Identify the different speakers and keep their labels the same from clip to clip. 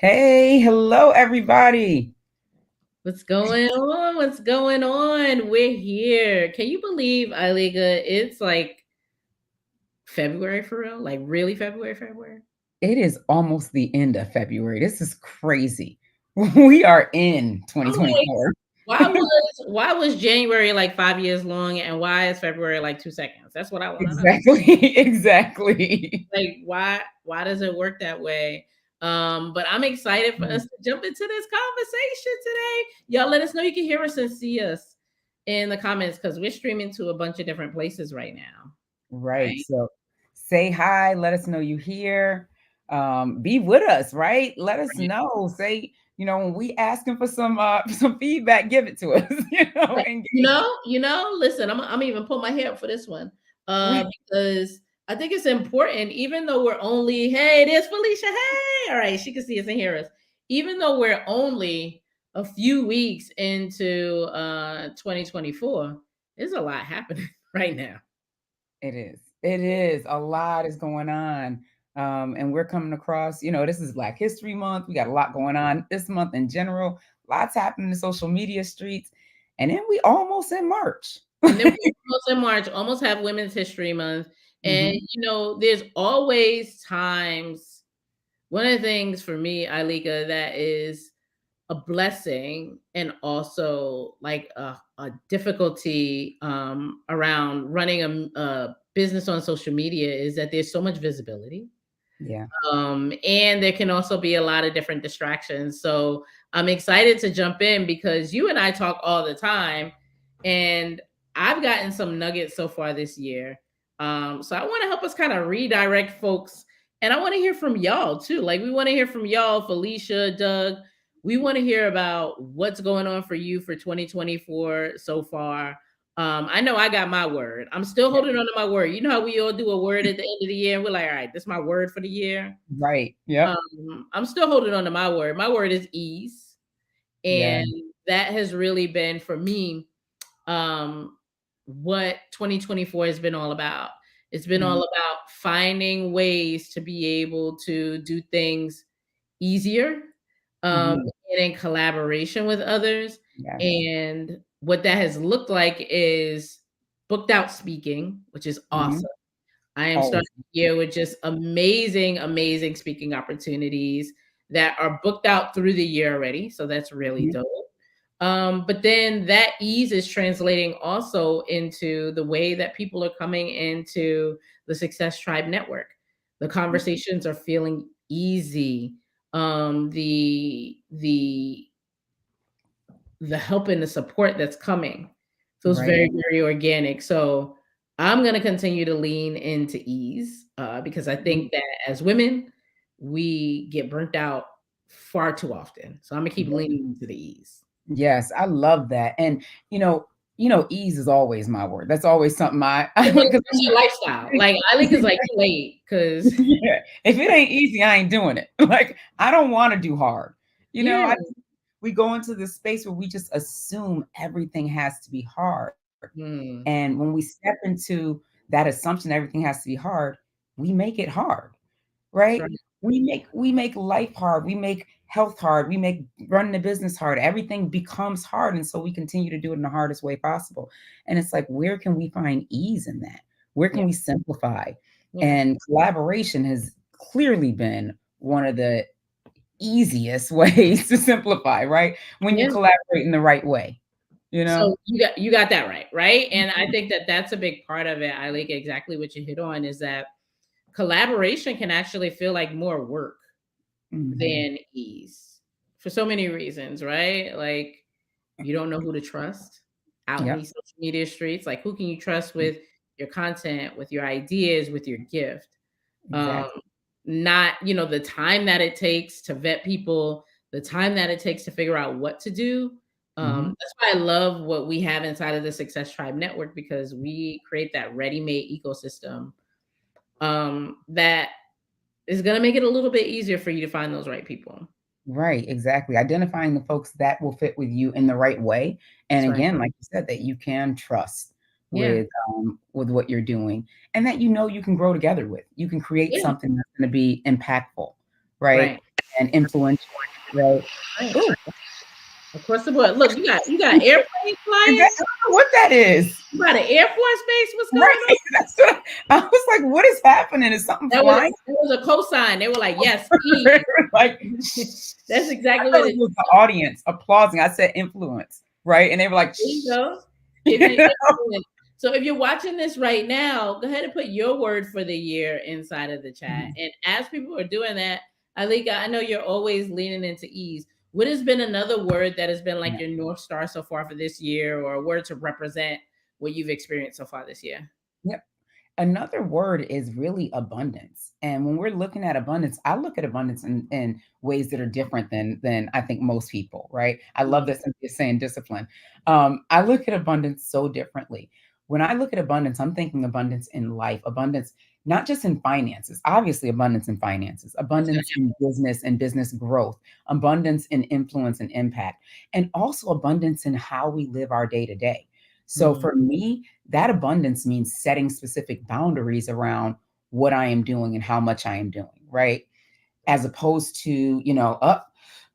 Speaker 1: Hey, hello, everybody.
Speaker 2: What's going on? What's going on? We're here. Can you believe, Iliga, it's like February for real? Like really February?
Speaker 1: It is almost the end of February. This is crazy. We are in
Speaker 2: I'm like,
Speaker 1: 2024.
Speaker 2: why was January like 5 years long and why is February like 2 seconds? That's what I want to know.
Speaker 1: Exactly, exactly.
Speaker 2: Like why does it work that way? But I'm excited for us to jump into this conversation today. Y'all let us know you can hear us and see us in the comments because we're streaming to a bunch of different places right now.
Speaker 1: Right.
Speaker 2: Right.
Speaker 1: So say hi, let us know you here. Be with us, right? Let us know. Say, when we asking for some some feedback, give it to us,
Speaker 2: Right.
Speaker 1: engage.
Speaker 2: Listen, I'm even put my hair up for this one.
Speaker 1: Right.
Speaker 2: Because I think it's important, even though we're only, hey, there's Felicia. Hey, all right, she can see us and hear us. Even though we're only a few weeks into 2024, there's a lot happening right now.
Speaker 1: It is. It is. A lot is going on. And we're coming across, this is Black History Month. We got a lot going on this month in general. Lots happening in social media streets. And then we almost in March.
Speaker 2: And then we're almost in March, almost have Women's History Month. And
Speaker 1: Mhm.
Speaker 2: there's always times. One of the things for me, Alika, that is a blessing and also like a difficulty around running a business on social media is that there's so much visibility,
Speaker 1: Yeah.
Speaker 2: and there can also be a lot of different distractions. So I'm excited to jump in because you and I talk all the time, and I've gotten some nuggets so far this year. So I want to help us kind of redirect folks, and I want to hear from y'all too. Like we want to hear from y'all, Felicia, Doug. We want to hear about what's going on for you for 2024 so far. I know I got my word. I'm still
Speaker 1: Yeah.
Speaker 2: holding on to my word. You know how we all do a word at the end of the year, and we're like, all right, this is my word for the year.
Speaker 1: Right. Yep.
Speaker 2: I'm still holding on to my word. My word is ease.
Speaker 1: Yeah.
Speaker 2: And that has really been for me um, what 2024 has been all about. It's been all
Speaker 1: Mhm.
Speaker 2: about finding ways to be able to do things easier,
Speaker 1: Mhm.
Speaker 2: and in collaboration with others.
Speaker 1: Yes.
Speaker 2: And what that has looked like is booked out speaking, which is
Speaker 1: Mhm.
Speaker 2: awesome. I am starting
Speaker 1: Always.
Speaker 2: the year with just amazing, amazing speaking opportunities that are booked out through the year already. So that's really
Speaker 1: Mhm.
Speaker 2: dope. But then that ease is translating also into the way that people are coming into the Success Tribe Network. The conversations are feeling easy. The help and the support that's coming feels
Speaker 1: Right.
Speaker 2: very, very organic. So I'm going to continue to lean into ease because I
Speaker 1: Mhm.
Speaker 2: think that as women, we get burnt out far too often. So I'm going to keep leaning into the ease.
Speaker 1: Yes, I love that. And ease is always my word. That's always something I
Speaker 2: It's like
Speaker 1: because
Speaker 2: that's your lifestyle. Like I think it's like too late because
Speaker 1: yeah, if it ain't easy, I ain't doing it. Like I don't want to do hard.
Speaker 2: yeah,
Speaker 1: We go into this space where we just assume everything has to be hard.
Speaker 2: mm,
Speaker 1: And when we step into that assumption everything has to be hard, we make it hard,
Speaker 2: that's
Speaker 1: right?
Speaker 2: right.
Speaker 1: We make life hard, we make health hard, we make running a business hard. Everything becomes hard. And so we continue to do it in the hardest way possible. And it's like, where can we find ease in that? Where
Speaker 2: Yeah,
Speaker 1: can we simplify?
Speaker 2: yeah,
Speaker 1: And collaboration has clearly been one of the easiest ways to simplify, right? When you
Speaker 2: yeah.
Speaker 1: collaborate in the right way, you know?
Speaker 2: So you got that right, right? And I
Speaker 1: Mhm.
Speaker 2: think that that's a big part of it. I like exactly what you hit on is that collaboration can actually feel like more work
Speaker 1: Mhm.
Speaker 2: than ease for so many reasons, right? Like you don't know who to trust out in
Speaker 1: Yep.
Speaker 2: these social media streets. Like who can you trust with your content, with your ideas, with your gift? Um,
Speaker 1: Exactly.
Speaker 2: not, the time that it takes to vet people, the time that it takes to figure out what to do.
Speaker 1: Mhm.
Speaker 2: That's why I love what we have inside of the Success Tribe Network because we create that ready-made ecosystem that is going to make it a little bit easier for you to find those right people.
Speaker 1: Right, exactly. Identifying the folks that will fit with you in the right way. And
Speaker 2: That's right.
Speaker 1: again, like you said, that you can trust
Speaker 2: Yeah.
Speaker 1: with what you're doing and that you can grow together with. You can create
Speaker 2: Yeah.
Speaker 1: something that's going to be impactful, right?
Speaker 2: Right.
Speaker 1: and influential, right?
Speaker 2: Right.
Speaker 1: Ooh,
Speaker 2: Across the board. Look, you got airplanes
Speaker 1: is
Speaker 2: flying.
Speaker 1: that I don't know what that is.
Speaker 2: You got an Air Force base. What's going
Speaker 1: Right.
Speaker 2: on?
Speaker 1: That's what I was like, what is happening? Is something
Speaker 2: That was
Speaker 1: flying?
Speaker 2: a cosign. They were like, yes, E.
Speaker 1: Like,
Speaker 2: That's
Speaker 1: I
Speaker 2: exactly
Speaker 1: thought
Speaker 2: what
Speaker 1: it
Speaker 2: it
Speaker 1: was the audience applauding. I said influence, right? And they were like,
Speaker 2: There you
Speaker 1: shh.
Speaker 2: go. Giving it influence. So if you're watching this right now, go ahead and put your word for the year inside of the chat.
Speaker 1: Mhm.
Speaker 2: And as people are doing that, Alika, I know you're always leaning into ease. What has been another word that has been like
Speaker 1: Yeah.
Speaker 2: your North Star so far for this year, or a word to represent what you've experienced so far this year?
Speaker 1: Yep. Another word is really abundance. And when we're looking at abundance, I look at abundance in ways that are different than I think most people, right? I love
Speaker 2: Mm,
Speaker 1: that Cynthia's saying discipline. I look at abundance so differently. When I look at abundance, I'm thinking abundance in life, abundance not just in finances, obviously abundance in finances,
Speaker 2: that's good.
Speaker 1: abundance in business and business growth, abundance in influence and impact, and also abundance in how we live our day to day. So
Speaker 2: Mm,
Speaker 1: for me, that abundance means setting specific boundaries around what I am doing and how much I am doing, right? As opposed to,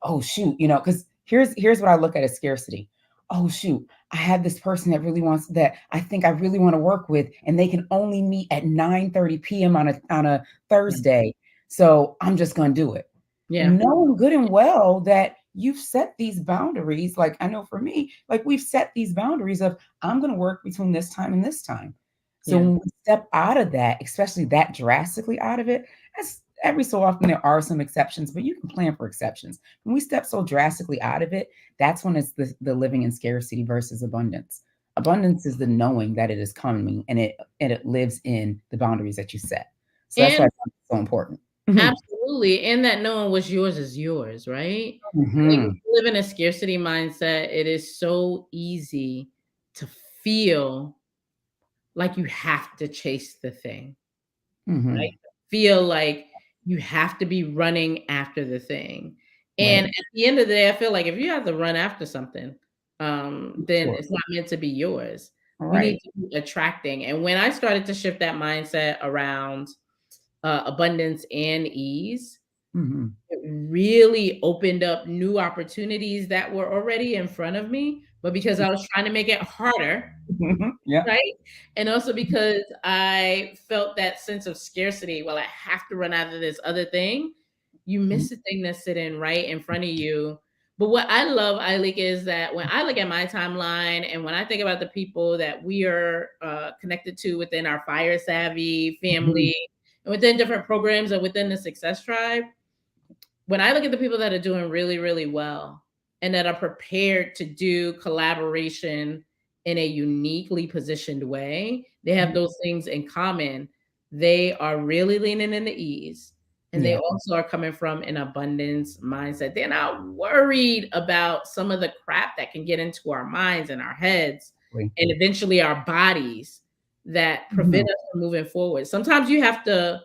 Speaker 1: oh shoot, because here's what I look at as scarcity. Oh shoot, I have this person that I think I really want to work with, and they can only meet at 9:30 p.m. on a
Speaker 2: yeah.
Speaker 1: Thursday. So I'm just gonna do it.
Speaker 2: Yeah.
Speaker 1: Knowing good and well that you've set these boundaries, like I know for me, like we've set these boundaries of I'm going to work between this time and this time. So
Speaker 2: Yeah.
Speaker 1: when we step out of that, especially that drastically out of it, as every so often there are some exceptions, but you can plan for exceptions. When we step so drastically out of it, that's when it's the living in scarcity versus abundance. Abundance is the knowing that it is coming and it lives in the boundaries that you set. So that's why
Speaker 2: And
Speaker 1: it's so important. Mhm.
Speaker 2: absolutely. And that knowing what's yours is yours, right? Like if
Speaker 1: Mhm.
Speaker 2: you live in a scarcity mindset, it is so easy to feel like you have to chase the thing, right?
Speaker 1: Mhm.
Speaker 2: Feel like you have to be running after the thing. And
Speaker 1: Right.
Speaker 2: at the end of the day, I feel like if you have to run after something, then
Speaker 1: Sure.
Speaker 2: it's not meant to be yours. We need
Speaker 1: Right.
Speaker 2: to be attracting. And when I started to shift that mindset around abundance and ease,
Speaker 1: Mhm.
Speaker 2: it really opened up new opportunities that were already in front of me, but because I was trying to make it harder,
Speaker 1: Mhm. Yeah.
Speaker 2: right? And also because I felt that sense of scarcity, well, I have to run after this other thing. You
Speaker 1: Mhm.
Speaker 2: miss the thing that's sitting right in front of you. But what I love, Eileen, is that when I look at my timeline and when I think about the people that we are connected to within our Fire Savvy
Speaker 1: Mhm.
Speaker 2: family and within different programs and within the Success Tribe, when I look at the people that are doing really, really well and that are prepared to do collaboration in a uniquely positioned way, they have
Speaker 1: Mhm.
Speaker 2: those things in common. They are really leaning into ease and they
Speaker 1: Yeah.
Speaker 2: also are coming from an abundance mindset. They're not worried about some of the crap that can get into our minds and our heads
Speaker 1: Exactly.
Speaker 2: and eventually our bodies that prevent
Speaker 1: Mhm.
Speaker 2: us from moving forward. Sometimes you have to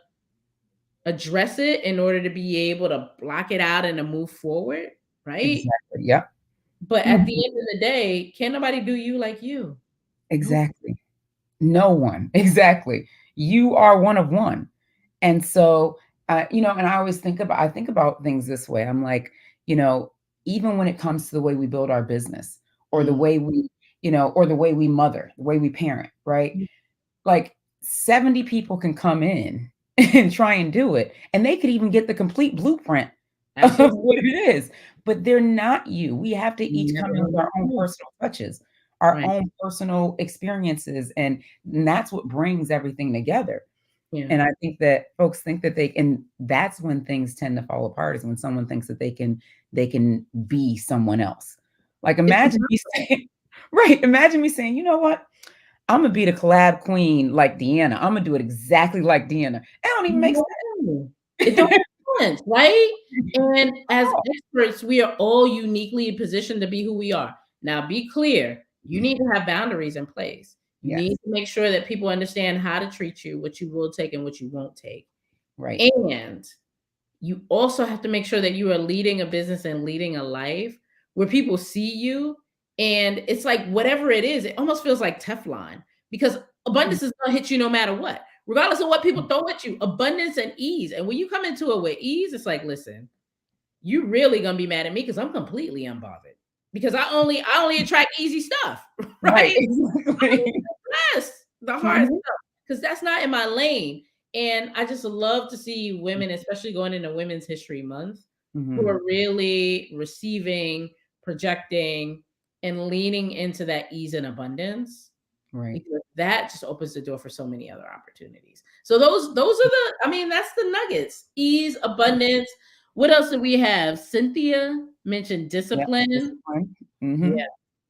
Speaker 2: address it in order to be able to block it out and to move forward, right?
Speaker 1: Exactly. Yep.
Speaker 2: But at the
Speaker 1: Mhm.
Speaker 2: end of the day, can't nobody do you like you. Nope.
Speaker 1: Exactly. No one. Exactly. You are one of one. And so, and I think about things this way. I'm like, you know, even when it comes to the way we build our business or the
Speaker 2: Mm.
Speaker 1: way or the way we mother, the way we parent, right? Like 70 people can come in and try and do it, and they could even get the complete blueprint of
Speaker 2: Absolutely.
Speaker 1: what it is, but they're not you. We have to each come in with our own
Speaker 2: No.
Speaker 1: personal touches, our
Speaker 2: Right.
Speaker 1: own personal experiences, and that's what brings everything together.
Speaker 2: Yeah.
Speaker 1: And I think that folks think that they can that's when things tend to fall apart is when someone thinks that they can be someone else. Like
Speaker 2: It's
Speaker 1: imagine me
Speaker 2: not.
Speaker 1: saying right, imagine me saying, "You know what? Imma be the collab queen like Deanna. Imma do it exactly like Deanna." It don't even make
Speaker 2: No. It
Speaker 1: sense.
Speaker 2: don't make sense, right? And as
Speaker 1: Oh,
Speaker 2: experts, we are all uniquely positioned to be who we are. Now, be clear, you need to have boundaries in place. You need
Speaker 1: yes,
Speaker 2: to make sure that people understand how to treat you, what you will take and what you won't take.
Speaker 1: right.
Speaker 2: And you also have to make sure that you are leading a business and leading a life where people see you. And it's like whatever it is, it almost feels like Teflon because
Speaker 1: Mhm,
Speaker 2: abundance is going to hit you no matter what, regardless of what people throw at you. Abundance and ease. And when you come into it with ease, it's like, listen, you really gonna be mad at me because I'm completely unbothered. Because I only attract easy stuff,
Speaker 1: Right,
Speaker 2: right?
Speaker 1: exactly.
Speaker 2: The hard
Speaker 1: Mhm,
Speaker 2: stuff, because that's not in my lane. And I just love to see women, especially going into Women's History Month, who
Speaker 1: mhm.
Speaker 2: are really receiving, projecting, and leaning into that ease and abundance,
Speaker 1: Right.
Speaker 2: because that just opens the door for so many other opportunities. So those are the, I mean, that's the nuggets. Ease, abundance. What else do we have? Cynthia mentioned
Speaker 1: Yep,
Speaker 2: discipline.
Speaker 1: discipline.
Speaker 2: Yeah,
Speaker 1: Mhm.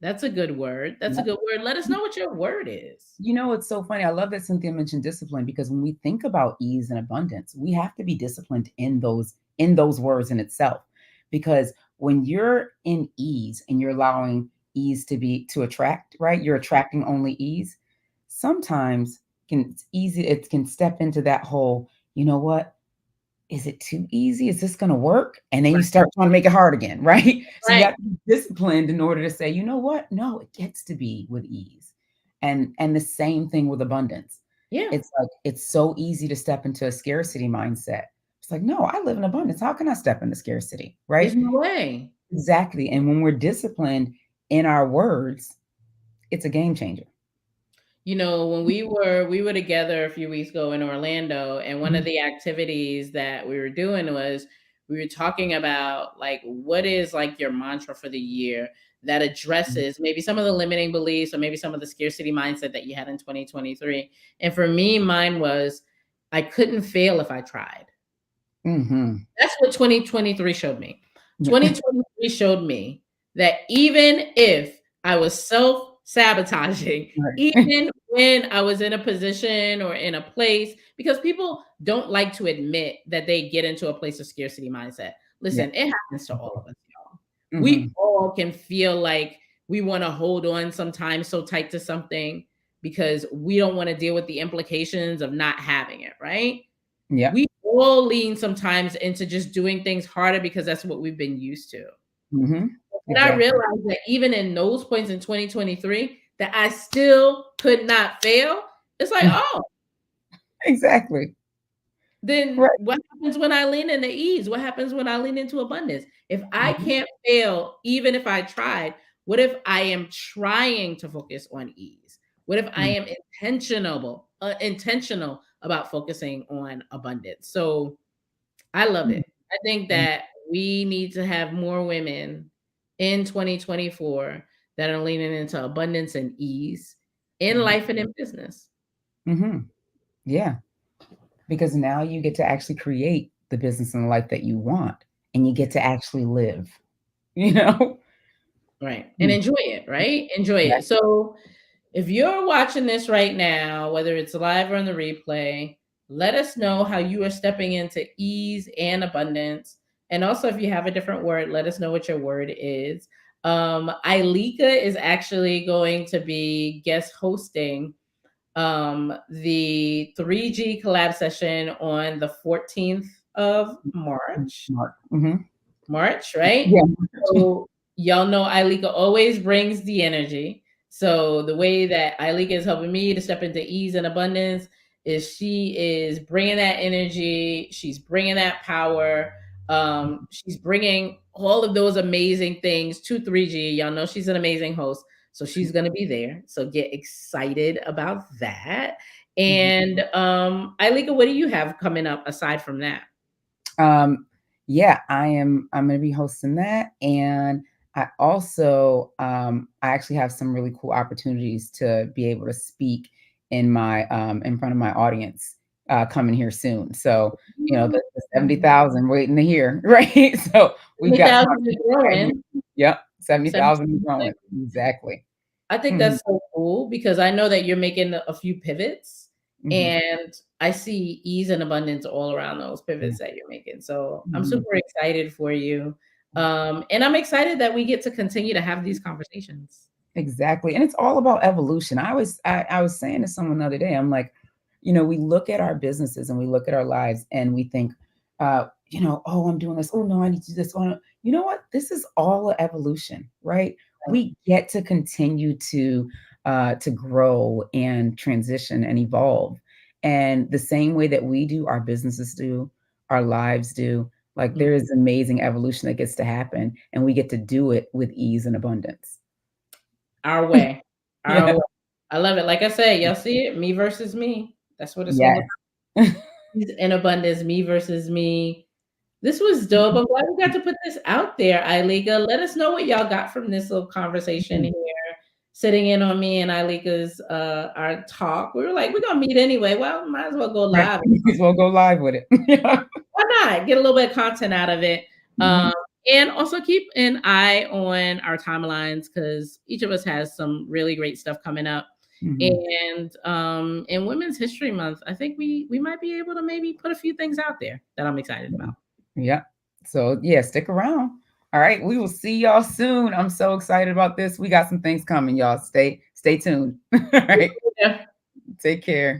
Speaker 2: that's a good word. That's a
Speaker 1: Yep.
Speaker 2: good word. Let us know what your word is.
Speaker 1: You know, it's so funny. I love that Cynthia mentioned discipline because when we think about ease and abundance, we have to be disciplined in those words in itself. Because when you're in ease and you're allowing ease to attract, right? You're attracting only ease. Sometimes it's easy, it can step into that whole, you know what? Is it too easy? Is this gonna work? And then you
Speaker 2: Right.
Speaker 1: start trying to make it hard again, right? So you
Speaker 2: Right.
Speaker 1: have to be disciplined in order to say, you know what? No, it gets to be with ease. And the same thing with abundance.
Speaker 2: Yeah.
Speaker 1: It's like it's so easy to step into a scarcity mindset. It's like, no, I live in abundance. How can I step into scarcity?
Speaker 2: There's
Speaker 1: Right?
Speaker 2: no way.
Speaker 1: Exactly. And when we're disciplined in our words, it's a game changer.
Speaker 2: You know, when we were together a few weeks ago in Orlando, and one of
Speaker 1: Mhm.
Speaker 2: the activities that we were doing was we were talking about like what is like your mantra for the year that addresses maybe some of the limiting beliefs or maybe some of the scarcity mindset that you had in 2023. And for me, mine was I couldn't fail if I tried.
Speaker 1: Mhm.
Speaker 2: That's what 2023 showed me.
Speaker 1: Yeah.
Speaker 2: 2023 showed me that even if I was self-sabotaging,
Speaker 1: Right.
Speaker 2: even when I was in a position or in a place, because people don't like to admit that they get into a place of scarcity mindset.
Speaker 1: Yeah.
Speaker 2: Listen, it happens to all of us, y'all. We
Speaker 1: Mhm.
Speaker 2: all can feel like we want to hold on sometimes so tight to something because we don't want to deal with the implications of not having it, right?
Speaker 1: Yeah.
Speaker 2: We all lean sometimes into just doing things harder because that's what we've been used to.
Speaker 1: Mhm.
Speaker 2: And I
Speaker 1: Exactly.
Speaker 2: realized that even in those points in 2023 that I still could not fail. It's like, oh,
Speaker 1: Exactly.
Speaker 2: then
Speaker 1: Right.
Speaker 2: what happens when I lean into ease? What happens when I lean into abundance? If I
Speaker 1: Mhm.
Speaker 2: can't fail, even if I tried, what if I am trying to focus on ease? What if I
Speaker 1: Mm,
Speaker 2: am intentional about focusing on abundance? So I love
Speaker 1: mm,
Speaker 2: it. I think
Speaker 1: mm,
Speaker 2: that we need to have more women in 2024 that are leaning into abundance and ease in
Speaker 1: mhm,
Speaker 2: life and in business.
Speaker 1: mhm. Yeah, because now you get to actually create the business and the life that you want, and you get to actually live, you know?
Speaker 2: Right. And
Speaker 1: Mm,
Speaker 2: enjoy it, right? Enjoy
Speaker 1: right.
Speaker 2: it. So if you're watching this right now, whether it's live or on the replay, let us know how you are stepping into ease and abundance. And also, if you have a different word, let us know what your word is. Ailika is actually going to be guest hosting the 3G collab session on the 14th of March.
Speaker 1: Smart. Mhm.
Speaker 2: March, right?
Speaker 1: Yeah.
Speaker 2: So y'all know Ailika always brings the energy. So the way that Ailika is helping me to step into ease and abundance is she is bringing that energy. She's bringing that power. She's bringing all of those amazing things to 3G. Y'all know she's an amazing host. So she's going to be there. So get excited about that.
Speaker 1: Mhm.
Speaker 2: And Ailika, what do you have coming up aside from that?
Speaker 1: Um, yeah, I'm gonna be hosting that, and I actually have some really cool opportunities to be able to speak in front of my audience, coming here soon. So, you know, the 70,000 waiting to hear, right? So, we've got some
Speaker 2: 20,000 is growing.
Speaker 1: Yep, 70,000 is
Speaker 2: 17.
Speaker 1: growing. Exactly.
Speaker 2: I think
Speaker 1: Mhm,
Speaker 2: that's so cool because I know that you're making a few pivots,
Speaker 1: mhm,
Speaker 2: and I see ease and abundance all around those
Speaker 1: yeah,
Speaker 2: pivots that you're making. So I'm
Speaker 1: mhm.
Speaker 2: super excited for you. And I'm excited that we get to continue to have these conversations.
Speaker 1: Exactly, and it's all about evolution. I was saying to someone the other day, I'm like, you know, we look at our businesses and we look at our lives and we think, you know, oh, I'm doing this. Oh no, I need to do this. Oh, no. You know what? This is all a evolution, right?
Speaker 2: Right.
Speaker 1: We get to continue to grow and transition and evolve. And the same way that we do, our businesses do, our lives do. Like,
Speaker 2: Mm.
Speaker 1: there is amazing evolution that gets to happen, and we get to do it with ease and abundance.
Speaker 2: Our way. Our
Speaker 1: Yeah.
Speaker 2: way. I love it. Like I said, y'all see it? Me versus me. That's what it's all
Speaker 1: Yes.
Speaker 2: about. Peace and abundance, me versus me. This was dope. I'm glad we got to put this out there, Ilika. Let us know what y'all got from this little conversation
Speaker 1: Mhm.
Speaker 2: here. Sitting in on me and Ilika's our talk. We were like, we're gonna meet anyway. Well, might as well go
Speaker 1: Right.
Speaker 2: live.
Speaker 1: You as well go live with it. Yeah.
Speaker 2: Why not? Get a little bit of content out of it. Um,
Speaker 1: Mhm.
Speaker 2: and also keep an eye on our timelines because each of us has some really great stuff coming up.
Speaker 1: Mhm.
Speaker 2: And in Women's History Month, I think we might be able to maybe put a few things out there that I'm excited about.
Speaker 1: Yeah. So, yeah, stick around. All right, we will see y'all soon. I'm so excited about this. We got some things coming, y'all. Stay tuned. All right.
Speaker 2: Yeah.
Speaker 1: Take care.